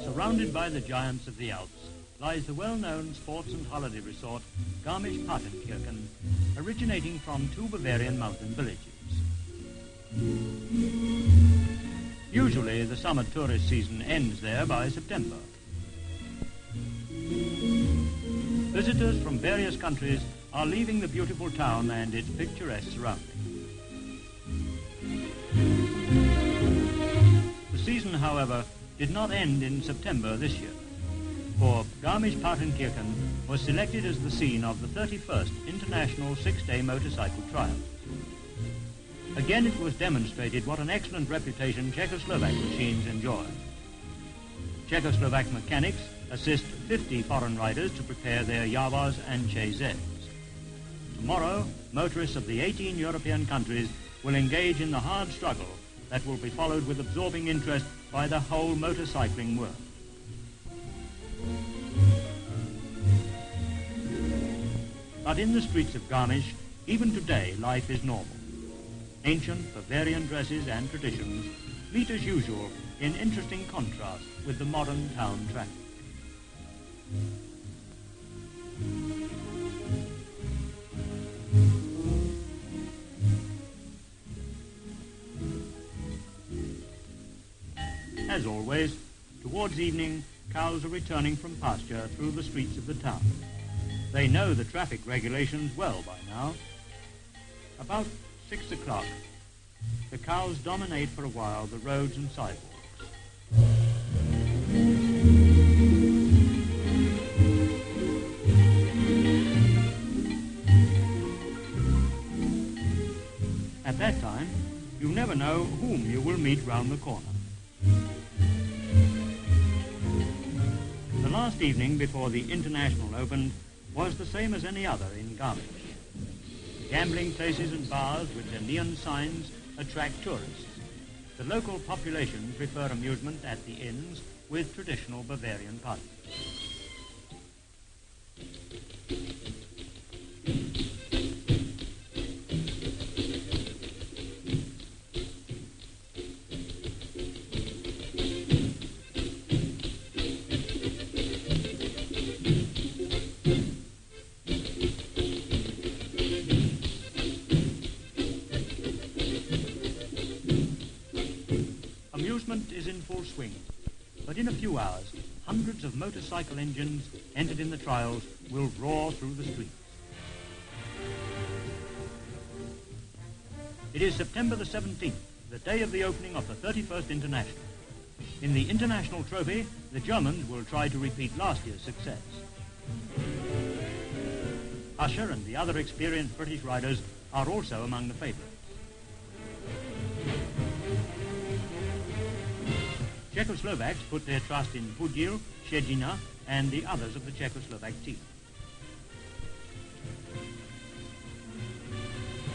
Surrounded by the giants of the Alps lies the well-known sports and holiday resort Garmisch-Partenkirchen, originating from two Bavarian mountain villages. Usually the summer tourist season ends there by September. Visitors from various countries are leaving the beautiful town and its picturesque surroundings. The season, however, did not end in September this year, for Garmisch-Partenkirchen was selected as the scene of the 31st International Six-Day Motorcycle Trials. Again, it was demonstrated what an excellent reputation Czechoslovak machines enjoy. Czechoslovak mechanics assist 50 foreign riders to prepare their Yawas and Czezs. Tomorrow, motorists of the 18 European countries will engage in the hard struggle that will be followed with absorbing interest by the whole motorcycling world. But in the streets of Garmisch, even today, life is normal. Ancient Bavarian dresses and traditions meet as usual in interesting contrast with the modern town traffic. As always, towards evening, cows are returning from pasture through the streets of the town. They know the traffic regulations well by now. About 6 o'clock, the cows dominate for a while the roads and sidewalks. At that time, you never know whom you will meet round the corner. The last evening before the International opened was the same as any other in Garmisch. Gambling places and bars with their neon signs attract tourists. The local population prefer amusement at the inns with traditional Bavarian parties. Amusement is in full swing, but in a few hours, hundreds of motorcycle engines entered in the trials will roar through the streets. It is September the 17th, the day of the opening of the 31st International. In the International Trophy, the Germans will try to repeat last year's success. Usher and the other experienced British riders are also among the favourites. Czechoslovaks put their trust in Budil, Shejina, and the others of the Czechoslovak team.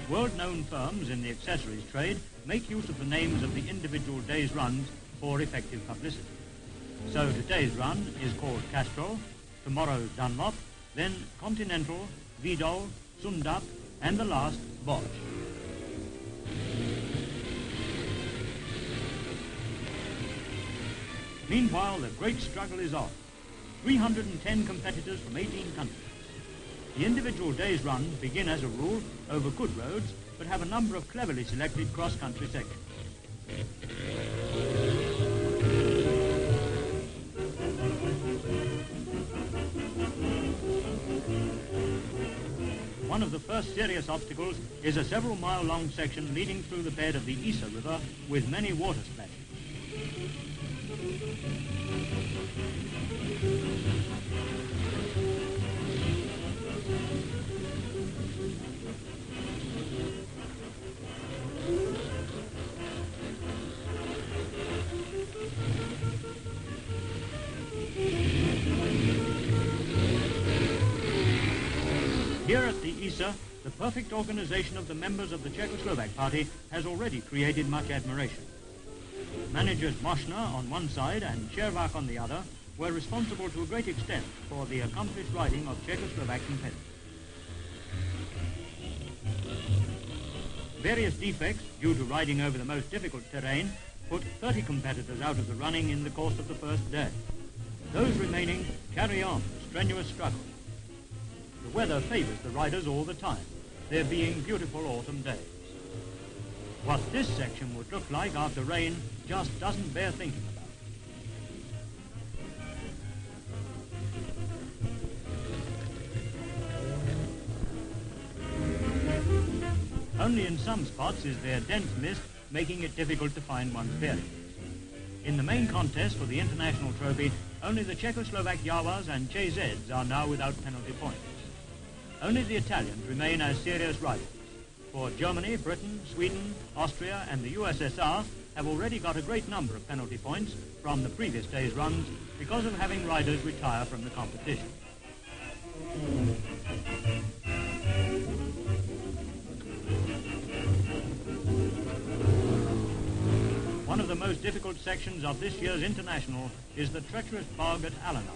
World-known firms in the accessories trade make use of the names of the individual day's runs for effective publicity. So today's run is called Castrol, tomorrow's Dunlop, then Continental, Vidal, Sundap, and the last, Bosch. Meanwhile, the great struggle is on. 310 competitors from 18 countries. The individual day's runs begin, as a rule, over good roads, but have a number of cleverly selected cross-country sections. One of the first serious obstacles is a several-mile-long section leading through the bed of the Isa River with many water splashes. here at the ISA, the perfect organization of the members of the Czechoslovak Party has already created much admiration. Managers Moschner on one side and Červák on the other were responsible to a great extent for the accomplished riding of Czechoslovak competitors. Various defects due to riding over the most difficult terrain put 30 competitors out of the running in the course of the first day. Those remaining carry on the strenuous struggle. The weather favors the riders all the time, there being beautiful autumn days. What this section would look like after rain just doesn't bear thinking about. Only in some spots is there dense mist, making it difficult to find one's bearings. In the main contest for the international trophy, only the Czechoslovak Yawas and Czechs are now without penalty points. Only the Italians remain as serious rivals, for Germany, Britain, Sweden, Austria and the USSR have already got a great number of penalty points from the previous day's runs because of having riders retire from the competition. One of the most difficult sections of this year's international is the treacherous bog at Allenau.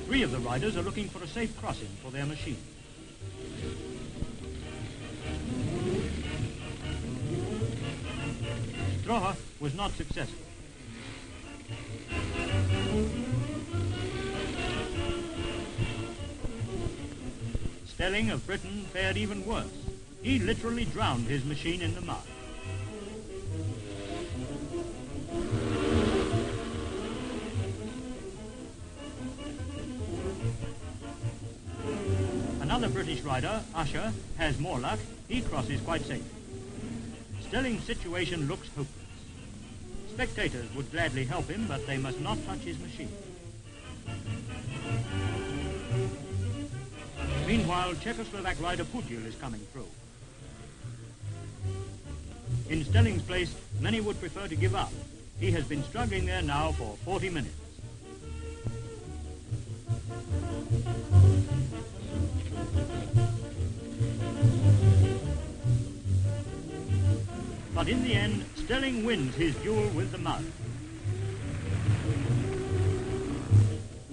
3 of the riders are looking for a safe crossing for their machine. Strohe was not successful. Stelling of Britain fared even worse. He literally drowned his machine in the mud. Another British rider, Usher, has more luck. He crosses quite safely. Stelling's situation looks hopeless. Spectators would gladly help him, but they must not touch his machine. Meanwhile, Czechoslovak rider Putil is coming through. In Stelling's place, many would prefer to give up. He has been struggling there now for 40 minutes. But in the end, Stelling wins his duel with the mud.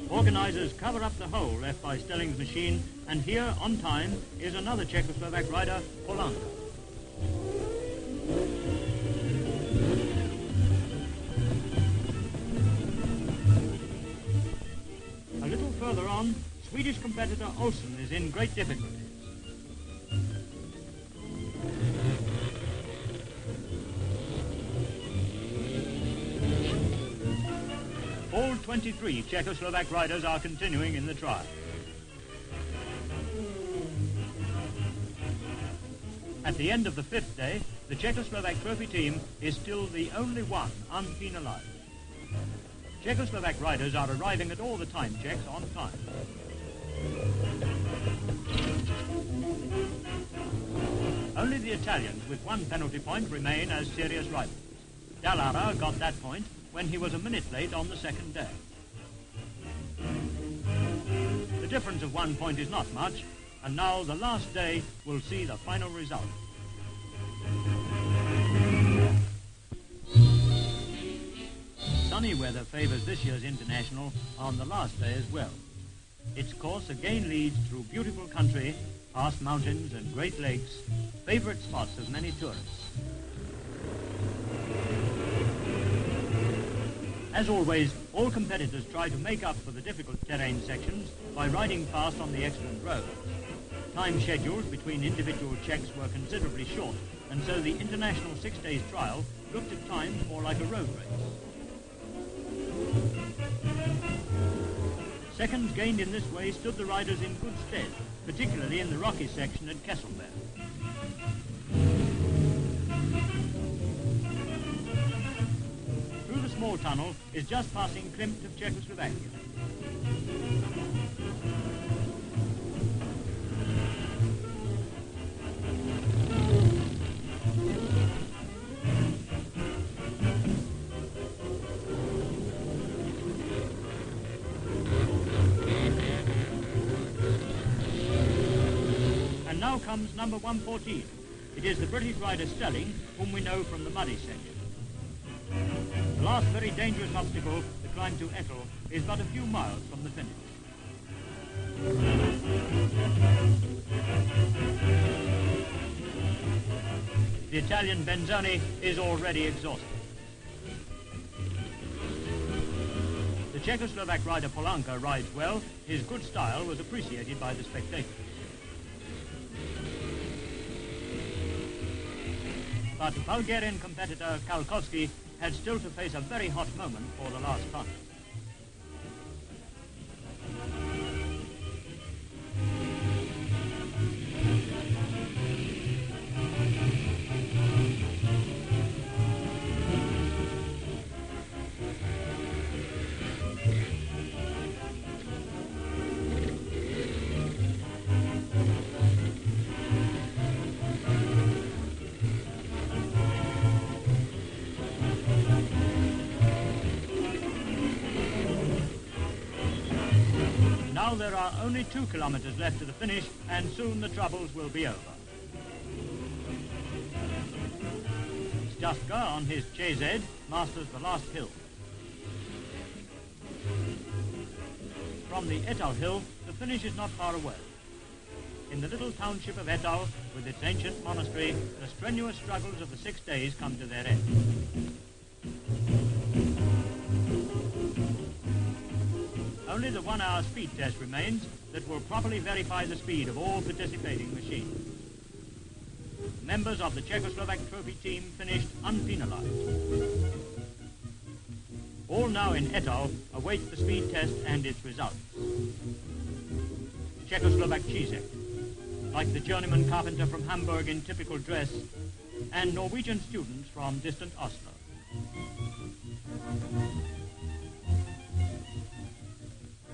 Organizers cover up the hole left by Stelling's machine, and here, on time, is another Czechoslovak rider, Polanka. A little further on, Swedish competitor Olsen is in great difficulties. All 23 Czechoslovak riders are continuing in the trial. At the end of the 5th day, the Czechoslovak trophy team is still the only one unpenalized. Czechoslovak riders are arriving at all the time checks on time. Only the Italians with 1 penalty point remain as serious rivals. Dallara got that point when he was a minute late on the 2nd day. The difference of 1 point is not much, and now the last day will see the final result. Sunny weather favors this year's international on the last day as well. Its course again leads through beautiful country, past mountains and great lakes, favorite spots of many tourists. As always, all competitors try to make up for the difficult terrain sections by riding fast on the excellent roads. Time schedules between individual checks were considerably short, and so the international 6 days trial looked at times more like a road race. Seconds gained in this way stood the riders in good stead, particularly in the rocky section at Kesselberg. Through the small tunnel is just passing Klimt of Czechoslovakia. now comes number 114. It is the British rider Stelling, whom we know from the muddy section. The last very dangerous obstacle, the climb to Ettal, is but a few miles from the finish. The Italian Benzoni is already exhausted. The Czechoslovak rider Polanka rides well. His good style was appreciated by the spectators. But Bulgarian competitor Kalkovsky had still to face a very hot moment for the last time. Now there are only 2 kilometers left to the finish, and soon the troubles will be over. Stafka on his CZ masters the last hill. From the Ettal hill, the finish is not far away. In the little township of Ettal, with its ancient monastery, the strenuous struggles of the 6 days come to their end. Only the 1-hour speed test remains that will properly verify the speed of all participating machines. Members of the Czechoslovak trophy team finished unpenalized. All now in Ettal await the speed test and its results. Czechoslovak Čížek, like the journeyman carpenter from Hamburg in typical dress, and Norwegian students from distant Oslo.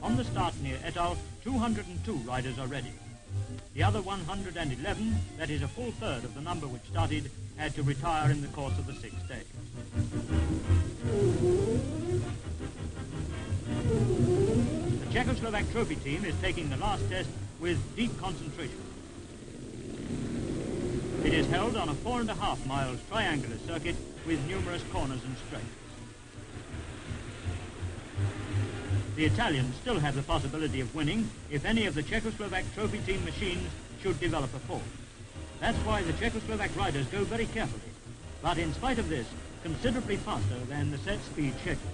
On the start near Ettal, 202 riders are ready. The other 111, that is a full third of the number which started, had to retire in the course of the 6 days. The Czechoslovak trophy team is taking the last test with deep concentration. It is held on a 4.5 miles triangular circuit with numerous corners and straights. The Italians still have the possibility of winning if any of the Czechoslovak trophy team machines should develop a fault. That's why the Czechoslovak riders go very carefully, but in spite of this, considerably faster than the set speed schedule.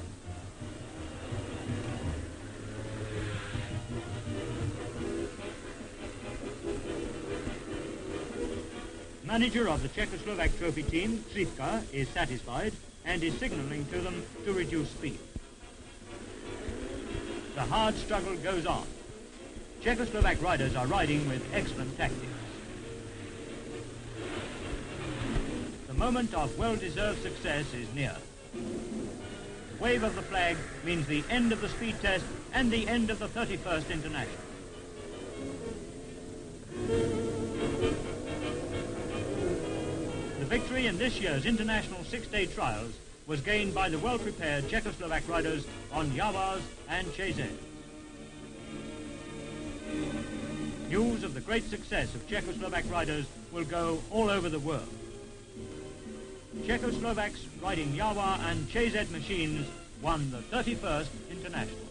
Manager of the Czechoslovak trophy team, Krivka, is satisfied and is signaling to them to reduce speed. The hard struggle goes on. Czechoslovak riders are riding with excellent tactics. The moment of well-deserved success is near. The wave of the flag means the end of the speed test and the end of the 31st International. The victory in this year's international 6-day trials was gained by the well-prepared Czechoslovak riders on Yawas and CZ. News of the great success of Czechoslovak riders will go all over the world. Czechoslovaks riding Yawa and CZ machines won the 31st International.